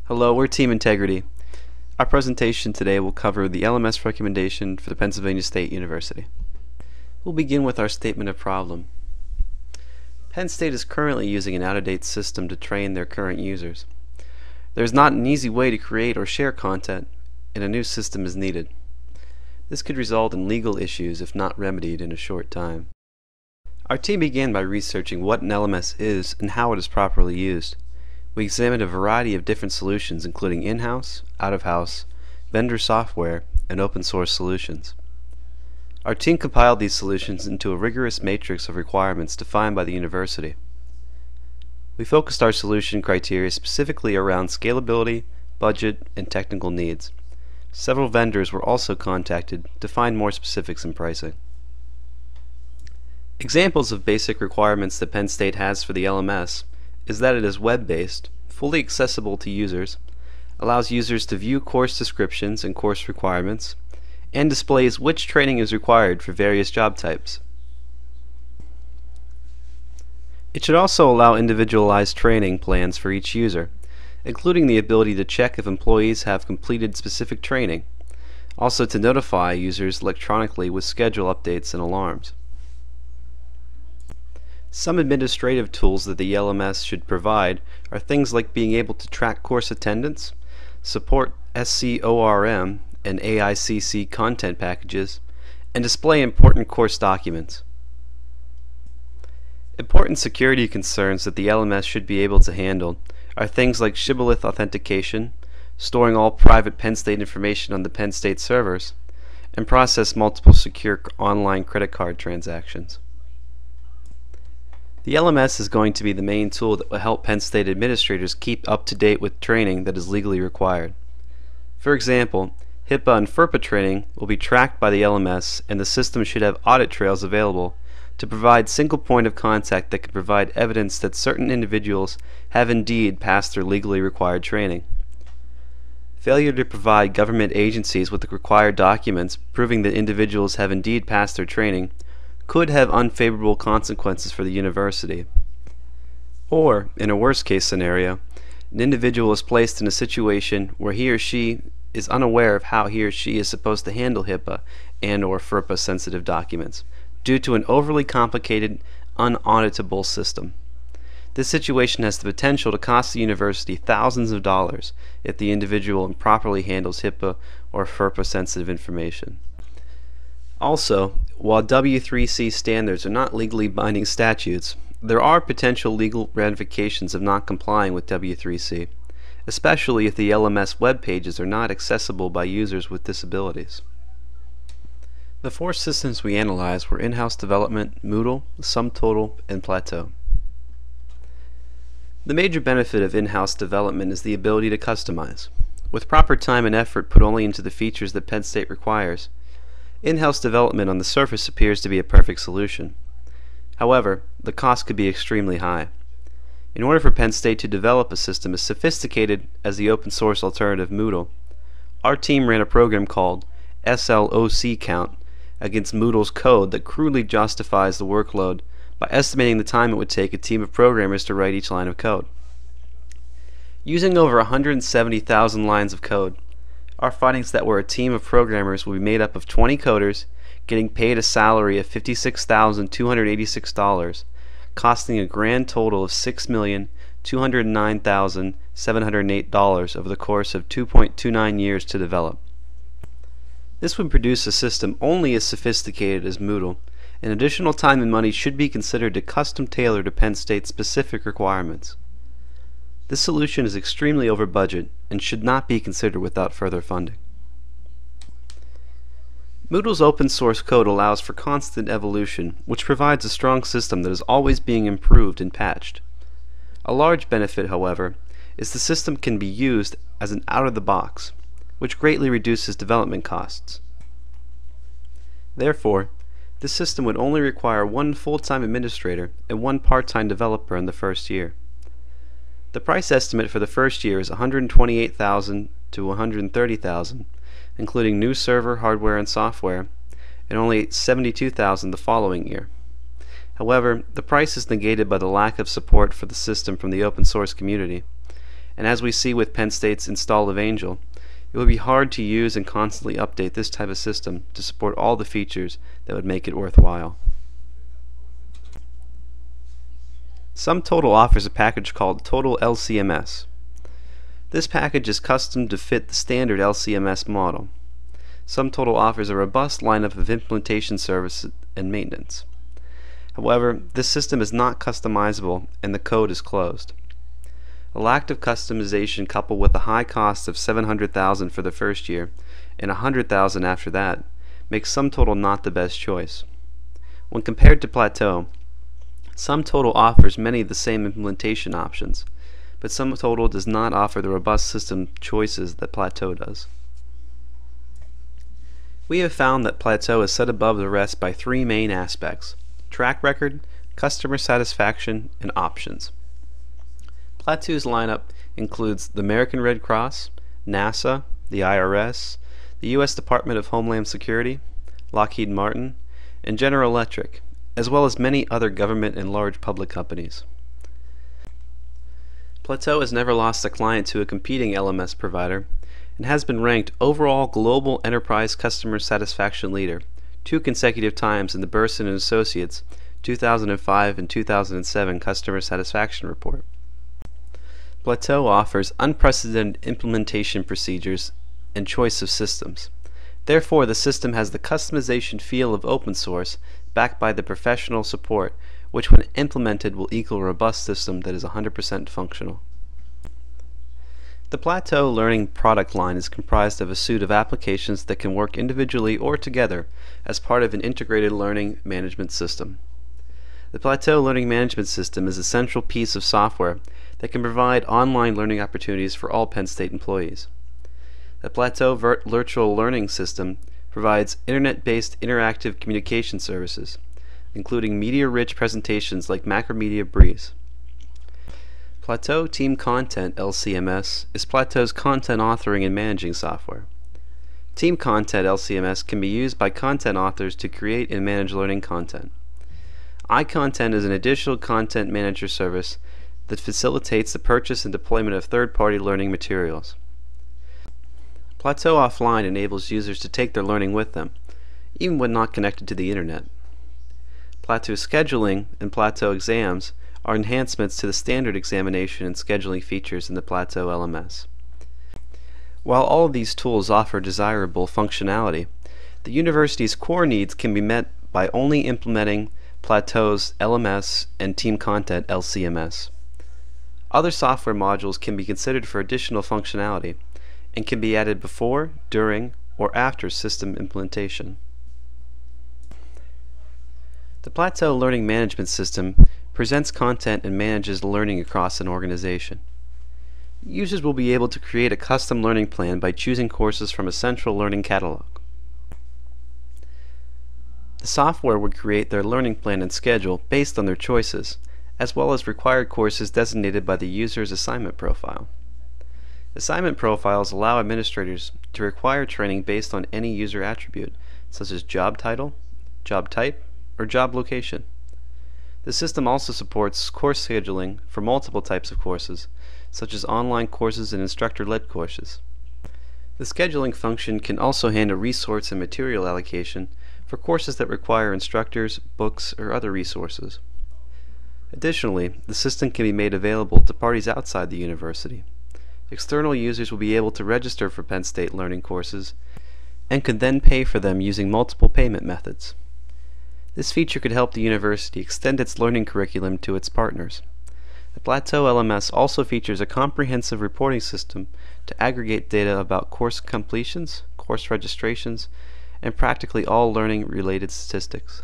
Hello, we're Team Integrity. Our presentation today will cover the LMS recommendation for the Pennsylvania State University. We'll begin with our statement of problem. Penn State is currently using an out-of-date system to train their current users. There is not an easy way to create or share content, and a new system is needed. This could result in legal issues if not remedied in a short time. Our team began by researching what an LMS is and how it is properly used. We examined a variety of different solutions including in-house, out-of-house, vendor software, and open-source solutions. Our team compiled these solutions into a rigorous matrix of requirements defined by the university. We focused our solution criteria specifically around scalability, budget, and technical needs. Several vendors were also contacted to find more specifics in pricing. Examples of basic requirements that Penn State has for the LMS is that it is web-based, fully accessible to users, allows users to view course descriptions and course requirements, and displays which training is required for various job types. It should also allow individualized training plans for each user, including the ability to check if employees have completed specific training, also to notify users electronically with schedule updates and alarms. Some administrative tools that the LMS should provide are things like being able to track course attendance, support SCORM and AICC content packages, and display important course documents. Important security concerns that the LMS should be able to handle are things like shibboleth authentication, storing all private Penn State information on the Penn State servers, and process multiple secure online credit card transactions. The LMS is going to be the main tool that will help Penn State administrators keep up to date with training that is legally required. For example, HIPAA and FERPA training will be tracked by the LMS, and the system should have audit trails available to provide single point of contact that can provide evidence that certain individuals have indeed passed their legally required training. Failure to provide government agencies with the required documents proving that individuals have indeed passed their training could have unfavorable consequences for the university. Or, in a worst-case scenario, an individual is placed in a situation where he or she is unaware of how he or she is supposed to handle HIPAA and/or FERPA sensitive documents due to an overly complicated, unauditable system. This situation has the potential to cost the university thousands of dollars if the individual improperly handles HIPAA or FERPA sensitive information. Also, while W3C standards are not legally binding statutes, there are potential legal ramifications of not complying with W3C, especially if the LMS web pages are not accessible by users with disabilities. The four systems we analyzed were in-house development, Moodle, SumTotal, and Plateau. The major benefit of in-house development is the ability to customize. With proper time and effort put only into the features that Penn State requires, in-house development on the surface appears to be a perfect solution. However, the cost could be extremely high. In order for Penn State to develop a system as sophisticated as the open source alternative Moodle, our team ran a program called SLOC Count against Moodle's code that crudely justifies the workload by estimating the time it would take a team of programmers to write each line of code. Using over 170,000 lines of code, our findings that were a team of programmers will be made up of 20 coders getting paid a salary of $56,286, costing a grand total of $6,209,708 over the course of 2.29 years to develop. This would produce a system only as sophisticated as Moodle, and additional time and money should be considered to custom tailor to Penn State's specific requirements. This solution is extremely over budget and should not be considered without further funding. Moodle's open source code allows for constant evolution, which provides a strong system that is always being improved and patched. A large benefit, however, is the system can be used as an out-of-the-box, which greatly reduces development costs. Therefore, this system would only require one full-time administrator and one part-time developer in the first year. The price estimate for the first year is $128,000 to $130,000, including new server, hardware, and software, and only $72,000 the following year. However, the price is negated by the lack of support for the system from the open source community, and as we see with Penn State's install of Angel, it would be hard to use and constantly update this type of system to support all the features that would make it worthwhile. SumTotal offers a package called Total LCMS. This package is custom to fit the standard LCMS model. SumTotal offers a robust lineup of implementation services and maintenance. However, this system is not customizable and the code is closed. A lack of customization coupled with a high cost of $700,000 for the first year and $100,000 after that makes SumTotal not the best choice. When compared to Plateau, SumTotal offers many of the same implementation options, but SumTotal does not offer the robust system choices that Plateau does. We have found that Plateau is set above the rest by three main aspects: track record, customer satisfaction, and options. Plateau's lineup includes the American Red Cross, NASA, the IRS, the U.S. Department of Homeland Security, Lockheed Martin, and General Electric, as well as many other government and large public companies. Plateau has never lost a client to a competing LMS provider and has been ranked overall global enterprise customer satisfaction leader 2 consecutive times in the Burson & Associates 2005 and 2007 Customer Satisfaction Report. Plateau offers unprecedented implementation procedures and choice of systems. Therefore, the system has the customization feel of open source backed by the professional support, which when implemented will equal a robust system that is 100% functional. The Plateau Learning product line is comprised of a suite of applications that can work individually or together as part of an integrated learning management system. The Plateau Learning Management System is a central piece of software that can provide online learning opportunities for all Penn State employees. The Plateau Virtual Learning System provides internet-based interactive communication services, including media-rich presentations like Macromedia Breeze. Plateau Team Content LCMS is Plateau's content authoring and managing software. Team Content LCMS can be used by content authors to create and manage learning content. iContent is an additional content manager service that facilitates the purchase and deployment of third-party learning materials. Plateau Offline enables users to take their learning with them, even when not connected to the internet. Plateau Scheduling and Plateau Exams are enhancements to the standard examination and scheduling features in the Plateau LMS. While all of these tools offer desirable functionality, the university's core needs can be met by only implementing Plateau's LMS and Team Content LCMS. Other software modules can be considered for additional functionality and can be added before, during, or after system implementation. The Plateau Learning Management System presents content and manages learning across an organization. Users will be able to create a custom learning plan by choosing courses from a central learning catalog. The software would create their learning plan and schedule based on their choices, as well as required courses designated by the user's assignment profile. Assignment profiles allow administrators to require training based on any user attribute, such as job title, job type, or job location. The system also supports course scheduling for multiple types of courses, such as online courses and instructor-led courses. The scheduling function can also handle resource and material allocation for courses that require instructors, books, or other resources. Additionally, the system can be made available to parties outside the university. External users will be able to register for Penn State learning courses and can then pay for them using multiple payment methods. This feature could help the university extend its learning curriculum to its partners. The Plateau LMS also features a comprehensive reporting system to aggregate data about course completions, course registrations, and practically all learning-related statistics.